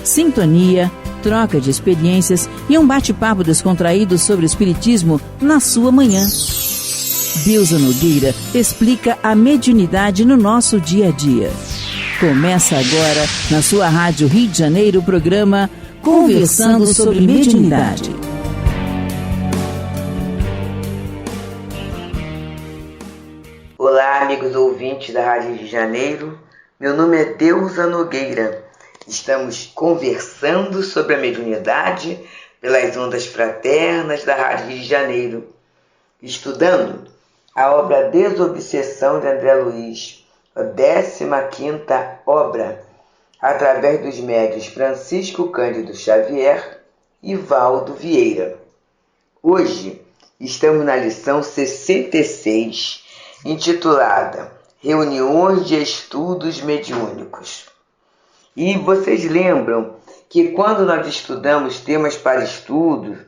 sintonia, troca de experiências e um bate-papo descontraído sobre o espiritismo na sua manhã. Deusa Nogueira explica a mediunidade no nosso dia a dia. Começa agora, na sua Rádio Rio de Janeiro, o programa Conversando sobre Mediunidade. Olá, amigos ouvintes da Rádio Rio de Janeiro. Meu nome é Deusa Nogueira. Estamos conversando sobre a mediunidade pelas ondas fraternas da Rádio Rio de Janeiro, estudando a obra Desobsessão de André Luiz, a 15ª obra, através dos médiuns Francisco Cândido Xavier e Valdo Vieira. Hoje estamos na lição 66, intitulada Reuniões de Estudos Mediúnicos. E vocês lembram que quando nós estudamos temas para estudo,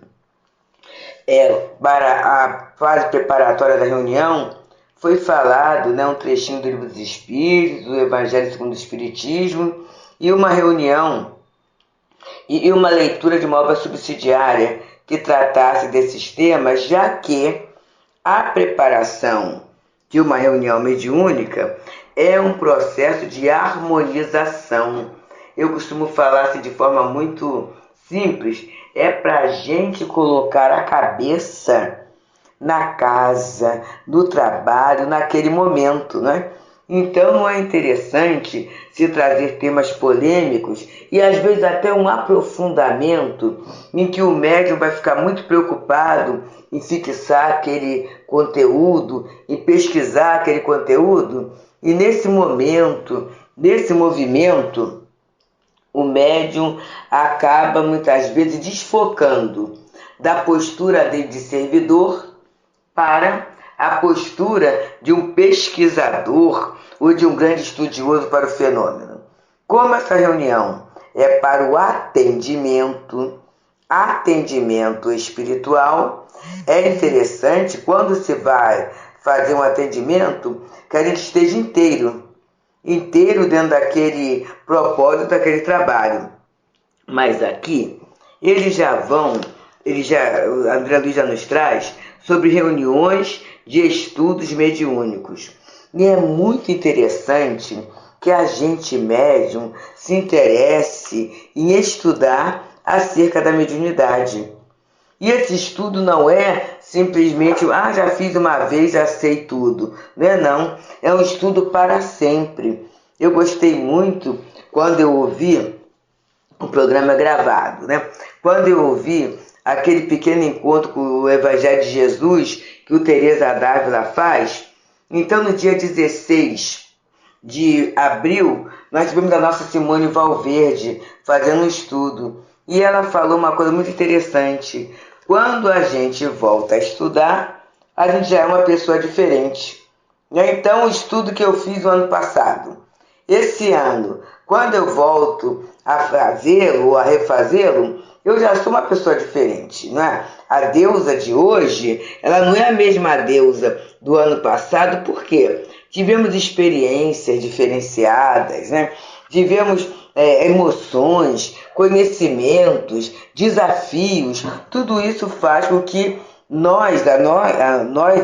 para a fase preparatória da reunião, foi falado um trechinho do Livro dos Espíritos, do Evangelho segundo o Espiritismo, e uma reunião e uma leitura de uma obra subsidiária que tratasse desses temas, já que a preparação de uma reunião mediúnica é um processo de harmonização. Eu costumo falar assim de forma muito simples, é para a gente colocar a cabeça na casa, no trabalho, naquele momento, né? Então não é interessante se trazer temas polêmicos e às vezes até um aprofundamento em que o médium vai ficar muito preocupado em fixar aquele conteúdo, em pesquisar aquele conteúdo, e nesse momento, nesse movimento, o médium acaba muitas vezes desfocando da postura dele de servidor para a postura de um pesquisador ou de um grande estudioso para o fenômeno. Como essa reunião é para o atendimento espiritual, é interessante quando se vai fazer um atendimento que a gente esteja inteiro dentro daquele propósito, daquele trabalho. Mas aqui, o André Luiz já nos traz sobre reuniões de estudos mediúnicos. E é muito interessante que a gente médium se interesse em estudar acerca da mediunidade. E esse estudo não é simplesmente, já fiz uma vez, já sei tudo. Não. É um estudo para sempre. Eu gostei muito quando eu ouvi o programa gravado, Quando eu ouvi aquele pequeno encontro com o Evangelho de Jesus que o Teresa Dávila faz. Então, no dia 16 de abril, nós tivemos a nossa Simone Valverde fazendo um estudo. E ela falou uma coisa muito interessante. Quando a gente volta a estudar, a gente já é uma pessoa diferente. Então, o estudo que eu fiz no ano passado, esse ano, quando eu volto a fazê-lo ou a refazê-lo, eu já sou uma pessoa diferente, não é? A deusa de hoje, ela não é a mesma deusa do ano passado, por quê? Tivemos experiências diferenciadas, Tivemos emoções, conhecimentos, desafios, tudo isso faz com que nós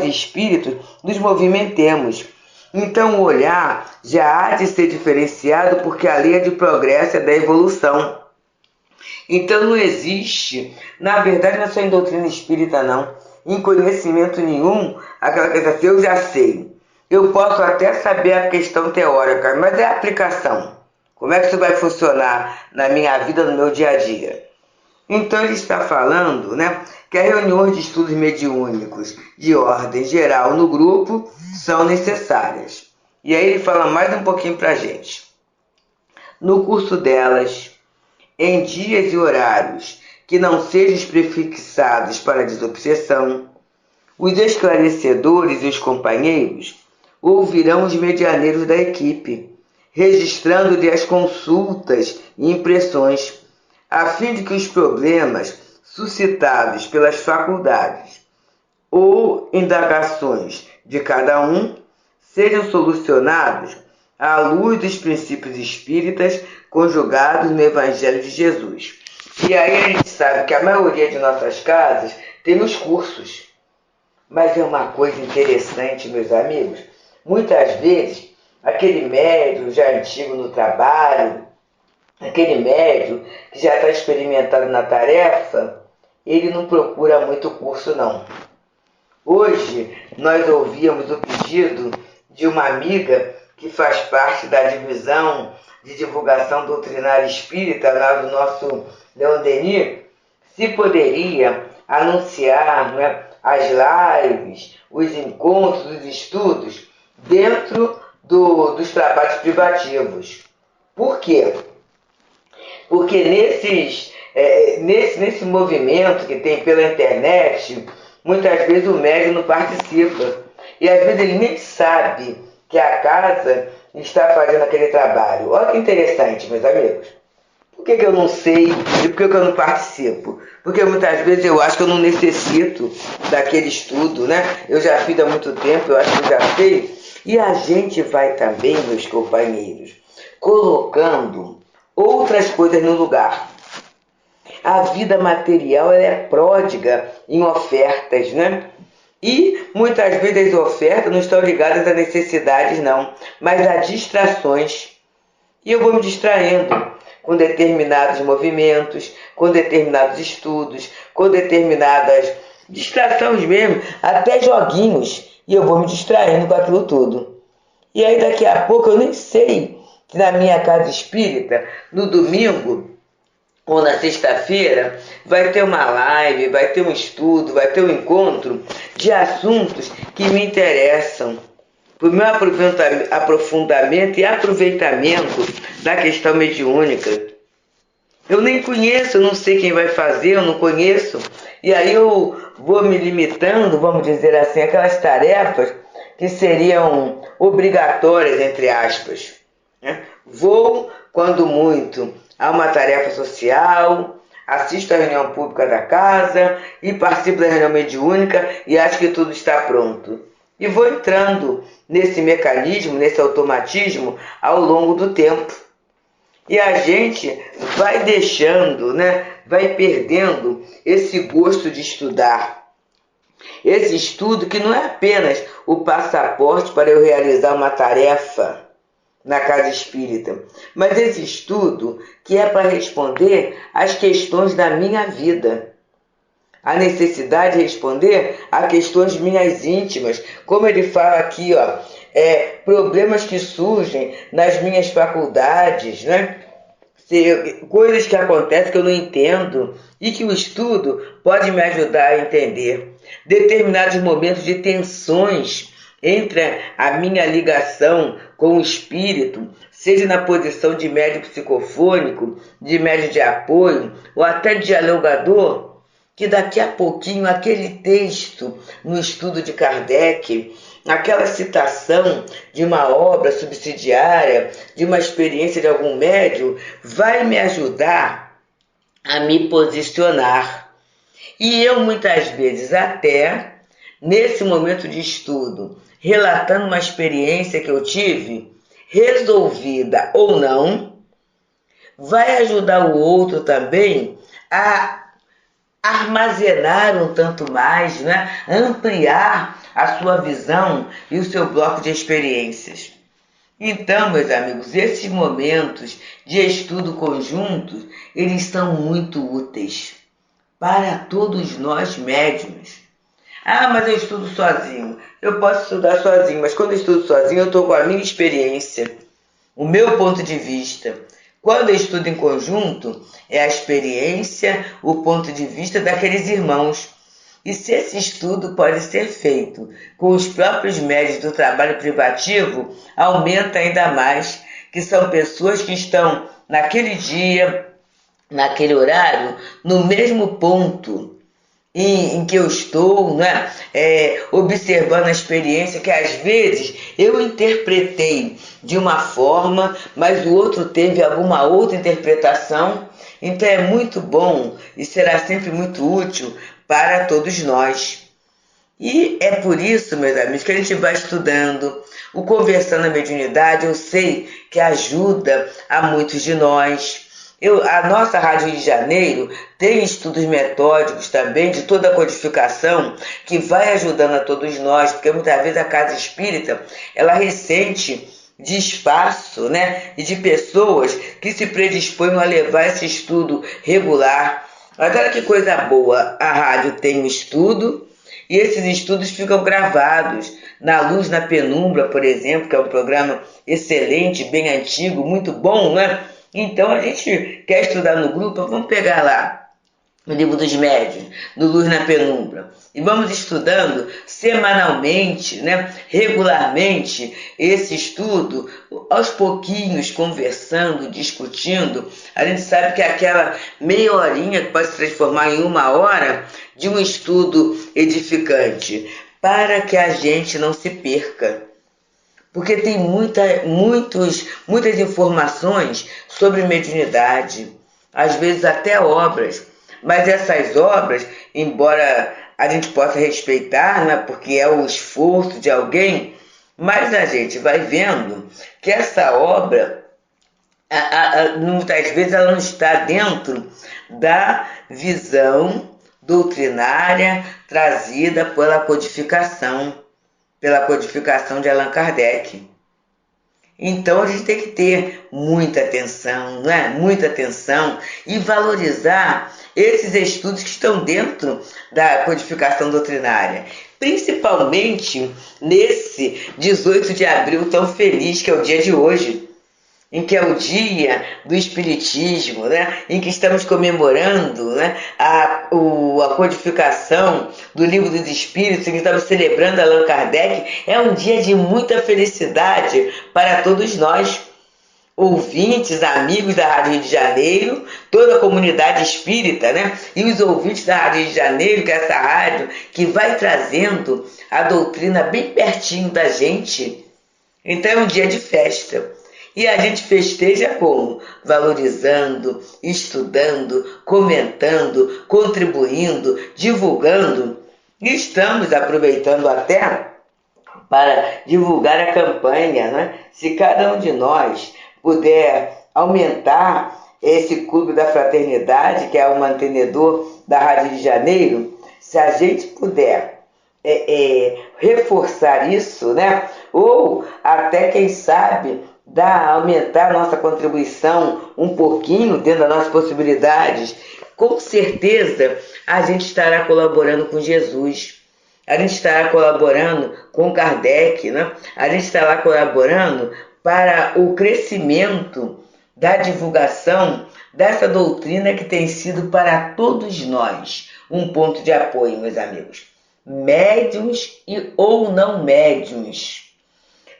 espíritos, nos movimentemos. Então o olhar já há de ser diferenciado porque a lei é de progresso, é da evolução. Então não existe, na verdade não é só em doutrina espírita não, em conhecimento nenhum, aquela coisa assim, eu já sei. Eu posso até saber a questão teórica, mas é a aplicação. Como é que isso vai funcionar na minha vida, no meu dia a dia? Então ele está falando, que as reuniões de estudos mediúnicos de ordem geral no grupo são necessárias. E aí ele fala mais um pouquinho para a gente. No curso delas, em dias e horários que não sejam prefixados para a desobsessão, os esclarecedores e os companheiros ouvirão os medianeiros da equipe, registrando-lhe as consultas e impressões, a fim de que os problemas suscitados pelas faculdades ou indagações de cada um sejam solucionados à luz dos princípios espíritas conjugados no Evangelho de Jesus. E aí a gente sabe que a maioria de nossas casas tem os cursos. Mas é uma coisa interessante, meus amigos. Muitas vezes, aquele médium já antigo no trabalho, aquele médium que já está experimentado na tarefa, ele não procura muito curso, não. Hoje, nós ouvíamos o pedido de uma amiga que faz parte da divisão de divulgação doutrinária espírita lá do nosso Leon Denis, se poderia anunciar, né, as lives, os encontros, os estudos dentro dos trabalhos privativos. Por quê? Porque nesse movimento que tem pela internet, muitas vezes o médium não participa. E às vezes ele nem sabe que a casa está fazendo aquele trabalho. Olha que interessante, meus amigos. Por que eu não sei e por que eu não participo? Porque muitas vezes eu acho que eu não necessito daquele estudo, né? Eu já fiz há muito tempo, eu acho que eu já sei. E a gente vai também, meus companheiros, colocando outras coisas no lugar. A vida material ela é pródiga em ofertas, né? E muitas vezes as ofertas não estão ligadas a necessidades, não, mas a distrações. E eu vou me distraindo com determinados movimentos, com determinados estudos, com determinadas distrações mesmo, até joguinhos. E eu vou me distraindo com aquilo tudo. E aí daqui a pouco eu nem sei que na minha casa espírita, no domingo ou na sexta-feira, vai ter uma live, vai ter um estudo, vai ter um encontro de assuntos que me interessam, para o meu aprofundamento e aproveitamento da questão mediúnica. Eu nem conheço, eu não sei quem vai fazer, eu não conheço, e aí eu vou me limitando, vamos dizer assim, aquelas tarefas que seriam obrigatórias, entre aspas, né? Vou, quando muito, a uma tarefa social, assisto à reunião pública da casa e participo da reunião mediúnica e acho que tudo está pronto. E vou entrando nesse mecanismo, nesse automatismo ao longo do tempo. E a gente vai deixando, né, vai perdendo esse gosto de estudar. Esse estudo que não é apenas o passaporte para eu realizar uma tarefa na casa espírita, mas esse estudo que é para responder às questões da minha vida. A necessidade de responder a questões minhas íntimas, como ele fala aqui, ó, problemas que surgem nas minhas faculdades, né? Coisas que acontecem que eu não entendo e que o estudo pode me ajudar a entender. Determinados momentos de tensões entre a minha ligação com o espírito, seja na posição de médium psicofônico, de médium de apoio ou até de dialogador, que daqui a pouquinho aquele texto no estudo de Kardec, aquela citação de uma obra subsidiária, de uma experiência de algum médium, vai me ajudar a me posicionar. E eu muitas vezes até, nesse momento de estudo, relatando uma experiência que eu tive, resolvida ou não, vai ajudar o outro também a armazenar um tanto mais, né? Ampliar a sua visão e o seu bloco de experiências. Então, meus amigos, esses momentos de estudo conjunto, eles são muito úteis para todos nós médiuns. Ah, mas eu estudo sozinho. Eu posso estudar sozinho, mas quando eu estudo sozinho, eu estou com a minha experiência, o meu ponto de vista. Quando eu estudo em conjunto, é a experiência, o ponto de vista daqueles irmãos. E se esse estudo pode ser feito com os próprios médios do trabalho privativo, aumenta ainda mais, que são pessoas que estão naquele dia, naquele horário, no mesmo ponto em que eu estou, né? Observando a experiência que às vezes eu interpretei de uma forma, mas o outro teve alguma outra interpretação. Então é muito bom e será sempre muito útil para todos nós. E é por isso, meus amigos, que a gente vai estudando, O Conversando a Mediunidade, eu sei que ajuda a muitos de nós. A nossa Rádio Rio de Janeiro tem estudos metódicos também de toda a codificação que vai ajudando a todos nós, porque muitas vezes a Casa Espírita, ela ressente de espaço, né, e de pessoas que se predispõem a levar esse estudo regular. Mas olha que coisa boa, a rádio tem um estudo e esses estudos ficam gravados na Luz na Penumbra, por exemplo, que é um programa excelente, bem antigo, muito bom, né? Então a gente quer estudar no grupo, vamos pegar lá no Livro dos Médiuns, no Luz na Penumbra, e vamos estudando semanalmente, né, regularmente, esse estudo, aos pouquinhos, conversando, discutindo. A gente sabe que aquela meia horinha que pode se transformar em 1 hora de um estudo edificante, para que a gente não se perca. Porque tem muitas informações sobre mediunidade, às vezes até obras. Mas essas obras, embora a gente possa respeitar, né, porque é o esforço de alguém, mas a gente vai vendo que essa obra, muitas vezes, ela não está dentro da visão doutrinária trazida pela codificação de Allan Kardec. Então a gente tem que ter muita atenção, né? Muita atenção e valorizar esses estudos que estão dentro da codificação doutrinária, principalmente nesse 18 de abril tão feliz que é o dia de hoje, em que é o dia do Espiritismo, né? Em que estamos comemorando, né, a codificação do Livro dos Espíritos, em que estamos celebrando Allan Kardec. É um dia de muita felicidade para todos nós, ouvintes, amigos da Rádio Rio de Janeiro, toda a comunidade espírita, né? E os ouvintes da Rádio Rio de Janeiro, que é essa rádio que vai trazendo a doutrina bem pertinho da gente. Então é um dia de festa. E a gente festeja como? Valorizando, estudando, comentando, contribuindo, divulgando. E estamos aproveitando até para divulgar a campanha, né? Se cada um de nós puder aumentar esse Clube da Fraternidade, que é o mantenedor da Rádio Rio de Janeiro, se a gente puder reforçar isso, né? Ou até, quem sabe, aumentar a nossa contribuição um pouquinho dentro das nossas possibilidades, com certeza a gente estará colaborando com Jesus, a gente estará colaborando com Kardec, né? A gente estará colaborando para o crescimento da divulgação dessa doutrina que tem sido para todos nós um ponto de apoio, meus amigos. Médiuns ou não médiuns,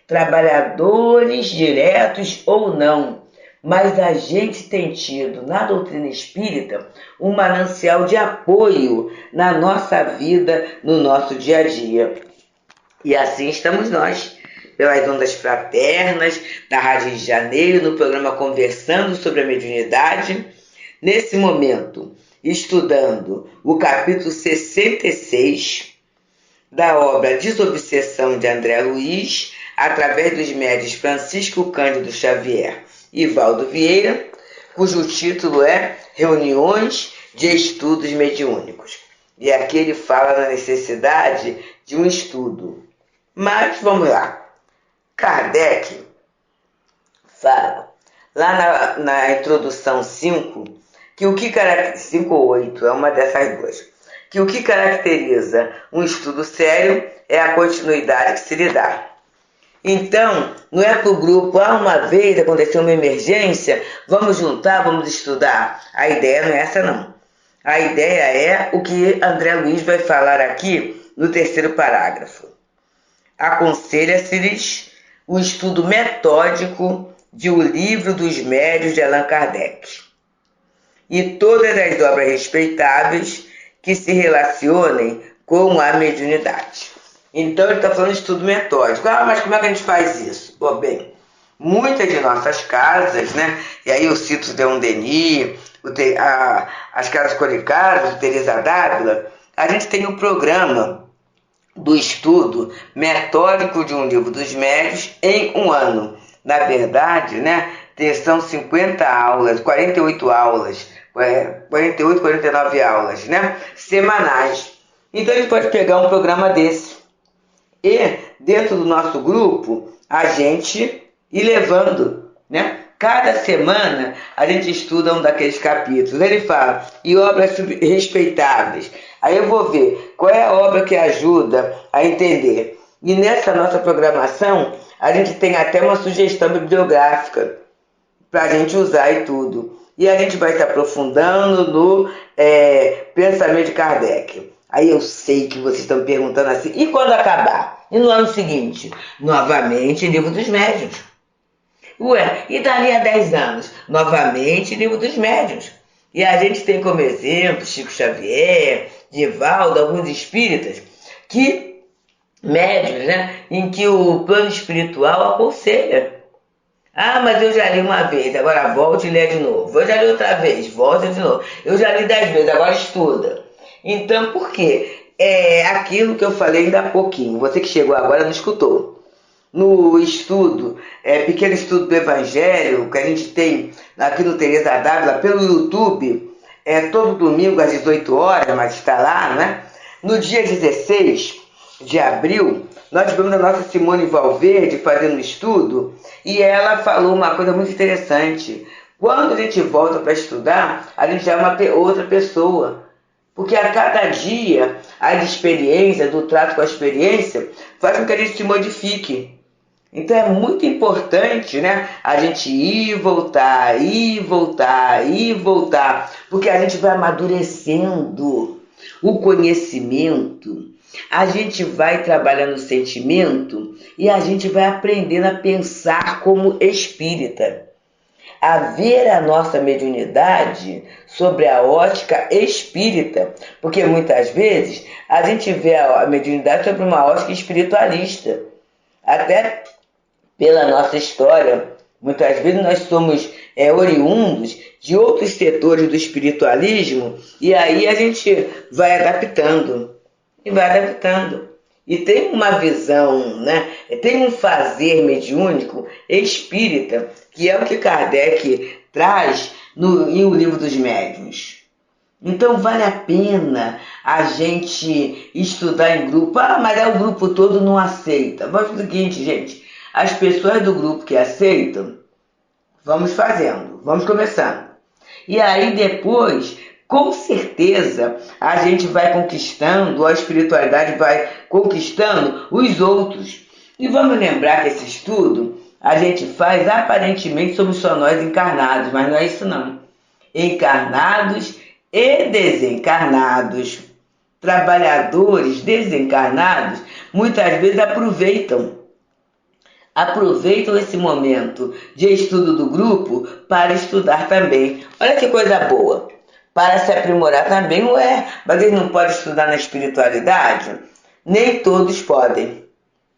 trabalhadores diretos ou não, mas a gente tem tido na doutrina espírita um manancial de apoio na nossa vida, no nosso dia a dia. E assim estamos nós, pelas ondas fraternas da Rádio Rio de Janeiro, no programa Conversando sobre a Mediunidade, nesse momento estudando o capítulo 66 da obra Desobsessão de André Luiz, através dos médiuns Francisco Cândido Xavier e Valdo Vieira, cujo título é Reuniões de Estudos Mediúnicos. E aqui ele fala da necessidade de um estudo. Mas vamos lá. Kardec fala, lá na introdução 5, que o que caracteriza, 5 ou 8, é uma dessas duas, que o que caracteriza um estudo sério é a continuidade que se lhe dá. Então, não é para o grupo, uma vez aconteceu uma emergência, vamos juntar, vamos estudar. A ideia não é essa, não. A ideia é o que André Luiz vai falar aqui no 3º parágrafo. Aconselha-se-lhes o estudo metódico de O Livro dos Médiuns de Allan Kardec e todas as obras respeitáveis que se relacionem com a mediunidade. Então ele está falando de estudo metódico. Mas como é que a gente faz isso? Bem, muitas de nossas casas, né? E aí eu cito o Leon Denis, as casas coricadas, o Teresa d'Ávila, a gente tem um programa do estudo metódico de um livro dos médiuns em um ano. Na verdade, né, são 50 aulas, 48 aulas, 48, 49 aulas, né, semanais. Então a gente pode pegar um programa desse e dentro do nosso grupo a gente ir levando, né? Cada semana a gente estuda um daqueles capítulos. Ele fala, e obras respeitáveis. Aí eu vou ver qual é a obra que ajuda a entender. E nessa nossa programação, a gente tem até uma sugestão bibliográfica para a gente usar e tudo. E a gente vai se aprofundando no pensamento de Kardec. Aí eu sei que vocês estão perguntando assim, e quando acabar? E no ano seguinte? Novamente, Livro dos Médiuns. Ué, e dali a 10 anos? Novamente, Livro dos Médiuns. E a gente tem como exemplo Chico Xavier, Divaldo, alguns espíritas, médiuns, né, em que o plano espiritual aconselha. Ah, mas eu já li uma vez, agora volte e lê de novo. Eu já li outra vez, volte de novo. Eu já li 10 vezes, agora estuda. Então, por quê? É aquilo que eu falei ainda há pouquinho. Você que chegou agora não escutou. No estudo, pequeno estudo do Evangelho, que a gente tem aqui no Teresa d'Ávila, pelo YouTube, todo domingo às 18 horas, mas está lá, né? No dia 16 de abril, nós tivemos a nossa Simone Valverde fazendo um estudo e ela falou uma coisa muito interessante. Quando a gente volta para estudar, a gente é uma outra pessoa. Porque a cada dia, a experiência, do trato com a experiência, faz com que a gente se modifique. Então é muito importante, né, a gente ir, voltar, porque a gente vai amadurecendo o conhecimento, a gente vai trabalhando o sentimento e a gente vai aprendendo a pensar como espírita, a ver a nossa mediunidade sobre a ótica espírita, porque muitas vezes a gente vê a mediunidade sobre uma ótica espiritualista, até pela nossa história. Muitas vezes nós somos oriundos de outros setores do espiritualismo e aí a gente vai adaptando. E tem uma visão, né? Tem um fazer mediúnico espírita, que é o que Kardec traz em O Livro dos Médiuns. Então vale a pena a gente estudar em grupo. Ah, mas o grupo todo não aceita. Vamos fazer o seguinte, gente. As pessoas do grupo que aceitam, vamos fazendo, vamos começando. E aí depois, com certeza, a gente vai conquistando, a espiritualidade vai conquistando os outros. E vamos lembrar que esse estudo a gente faz aparentemente somos só nós encarnados, mas não é isso não. Encarnados e desencarnados. Trabalhadores desencarnados muitas vezes aproveitam esse momento de estudo do grupo para estudar também. Olha que coisa boa. Para se aprimorar também, mas eles não podem estudar na espiritualidade? Nem todos podem,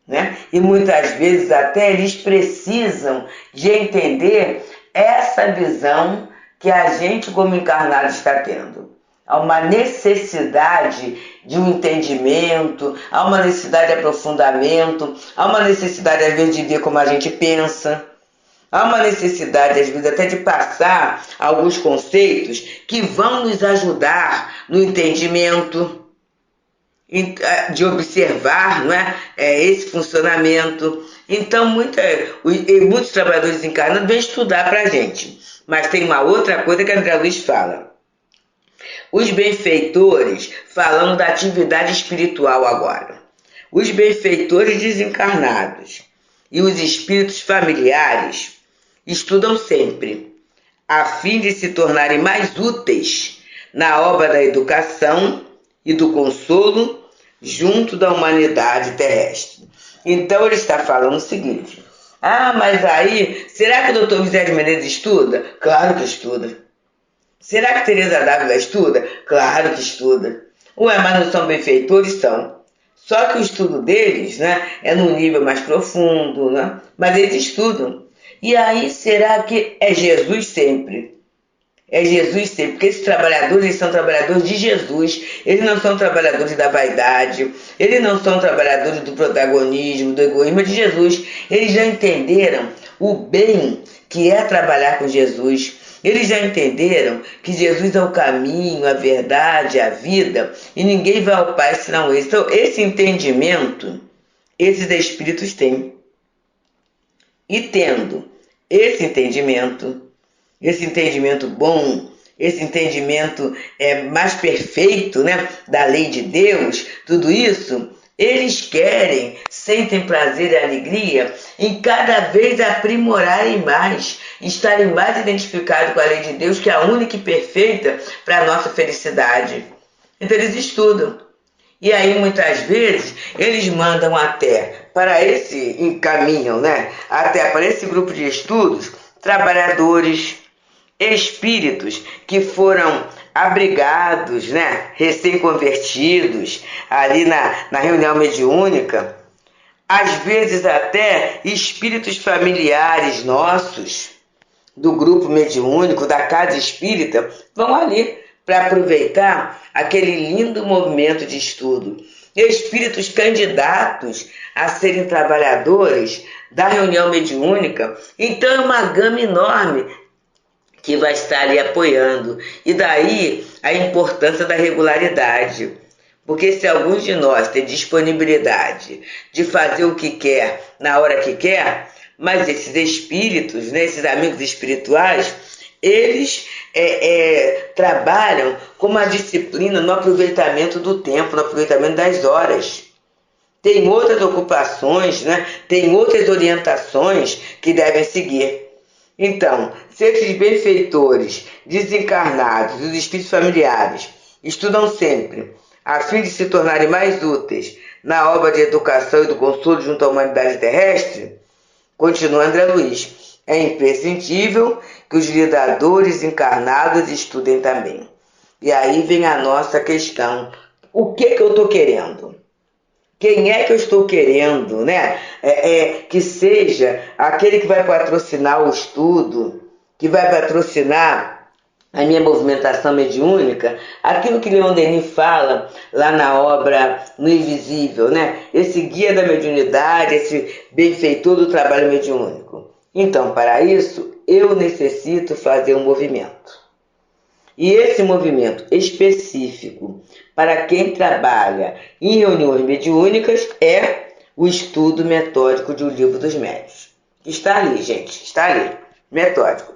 né? E muitas vezes até eles precisam de entender essa visão que a gente como encarnado está tendo. Há uma necessidade de um entendimento, há uma necessidade de aprofundamento, há uma necessidade às vezes de ver como a gente pensa, há uma necessidade às vezes até de passar alguns conceitos que vão nos ajudar no entendimento, de observar, não é? Esse funcionamento. Então muitos trabalhadores encarnados vêm estudar para a gente, mas tem uma outra coisa que a André Luiz fala. Os benfeitores, falando da atividade espiritual agora, os benfeitores desencarnados e os espíritos familiares estudam sempre, a fim de se tornarem mais úteis na obra da educação e do consolo junto da humanidade terrestre. Então ele está falando o seguinte, mas aí, será que o Dr. José de Menezes estuda? Claro que estuda. Será que Teresa d'Ávila estuda? Claro que estuda. Mas não são benfeitores? São. Só que o estudo deles, né, é num nível mais profundo, né? Mas eles estudam. E aí, será que é Jesus sempre? É Jesus sempre, porque esses trabalhadores, eles são trabalhadores de Jesus, eles não são trabalhadores da vaidade, eles não são trabalhadores do protagonismo, do egoísmo, de Jesus. Eles já entenderam o bem que é trabalhar com Jesus. Eles já entenderam que Jesus é o caminho, a verdade, a vida, e ninguém vai ao Pai senão ele. Então, esse entendimento, esses espíritos têm. E tendo esse entendimento bom, esse entendimento mais perfeito, né, da lei de Deus, tudo isso, eles querem, sentem prazer e alegria em cada vez aprimorarem mais, estarem mais identificados com a lei de Deus, que é a única e perfeita para a nossa felicidade. Então eles estudam. E aí muitas vezes eles mandam encaminham, né, até para esse grupo de estudos, trabalhadores, espíritos que foram abrigados, né, recém-convertidos, ali na reunião mediúnica, às vezes até espíritos familiares nossos, do grupo mediúnico, da casa espírita, vão ali para aproveitar aquele lindo movimento de estudo. Espíritos candidatos a serem trabalhadores da reunião mediúnica, então é uma gama enorme que vai estar ali apoiando. E daí a importância da regularidade. Porque se alguns de nós têm disponibilidade de fazer o que quer, na hora que quer, mas esses espíritos, né, esses amigos espirituais, eles trabalham com uma disciplina no aproveitamento do tempo, no aproveitamento das horas. Tem outras ocupações, né, tem outras orientações que devem seguir. Então, se esses benfeitores desencarnados e os espíritos familiares estudam sempre, a fim de se tornarem mais úteis na obra de educação e do consolo junto à humanidade terrestre, continua André Luiz, é imprescindível que os lidadores encarnados estudem também. E aí vem a nossa questão: o que eu estou querendo? Quem é que eu estou querendo, né? Que seja aquele que vai patrocinar o estudo, que vai patrocinar a minha movimentação mediúnica, aquilo que Leon Denis fala lá na obra No Invisível, né? Esse guia da mediunidade, esse benfeitor do trabalho mediúnico. Então, para isso, eu necessito fazer um movimento. E esse movimento específico para quem trabalha em reuniões mediúnicas é o estudo metódico de O Livro dos Médiuns. Está ali, gente, está ali, metódico.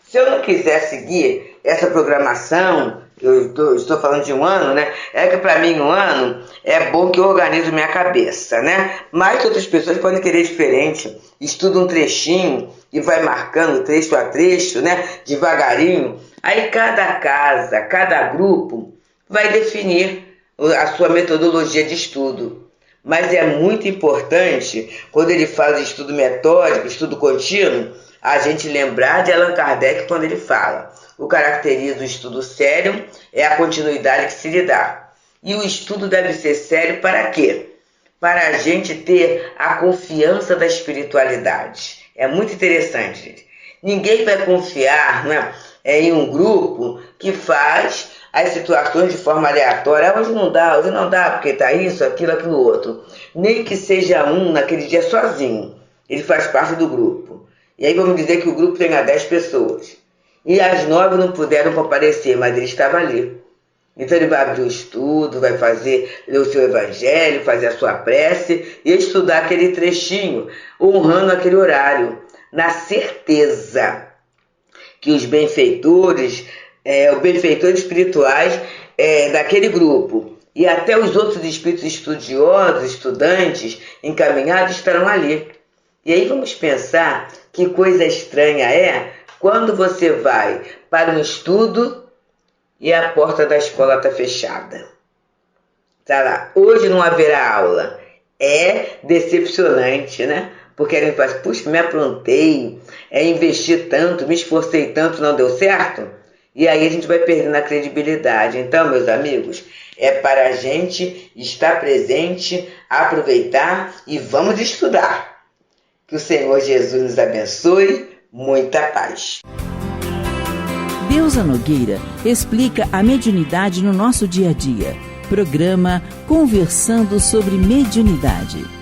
Se eu não quiser seguir essa programação, eu estou falando de um ano, né? É que para mim um ano é bom que eu organizo minha cabeça, né? Mas outras pessoas podem querer diferente. Estuda um trechinho e vai marcando trecho a trecho, né? Devagarinho. Aí cada casa, cada grupo vai definir a sua metodologia de estudo. Mas é muito importante, quando ele fala de estudo metódico, estudo contínuo, a gente lembrar de Allan Kardec quando ele fala: o que caracteriza o estudo sério é a continuidade que se lhe dá. E o estudo deve ser sério para quê? Para a gente ter a confiança da espiritualidade. É muito interessante, gente. Ninguém vai confiar, né, em um grupo que faz as situações de forma aleatória. Hoje não dá, porque está isso, aquilo, outro. Nem que seja um naquele dia sozinho. Ele faz parte do grupo. E aí vamos dizer que o grupo tenha 10 pessoas. E as 9 não puderam comparecer, mas ele estava ali. Então ele vai abrir o estudo, vai ler o seu evangelho, fazer a sua prece e estudar aquele trechinho, honrando aquele horário, na certeza que os benfeitores, os benfeitores espirituais daquele grupo e até os outros espíritos estudiosos, estudantes, encaminhados estarão ali. E aí vamos pensar que coisa estranha é quando você vai para um estudo e a porta da escola está fechada. Tá lá, hoje não haverá aula. É decepcionante, né? Porque a gente faz, puxa, me aprontei, investi tanto, me esforcei tanto, não deu certo. E aí a gente vai perdendo a credibilidade. Então, meus amigos, é para a gente estar presente, aproveitar e vamos estudar. Que o Senhor Jesus nos abençoe. Muita paz. Deusa Nogueira explica a mediunidade no nosso dia a dia. Programa Conversando sobre Mediunidade.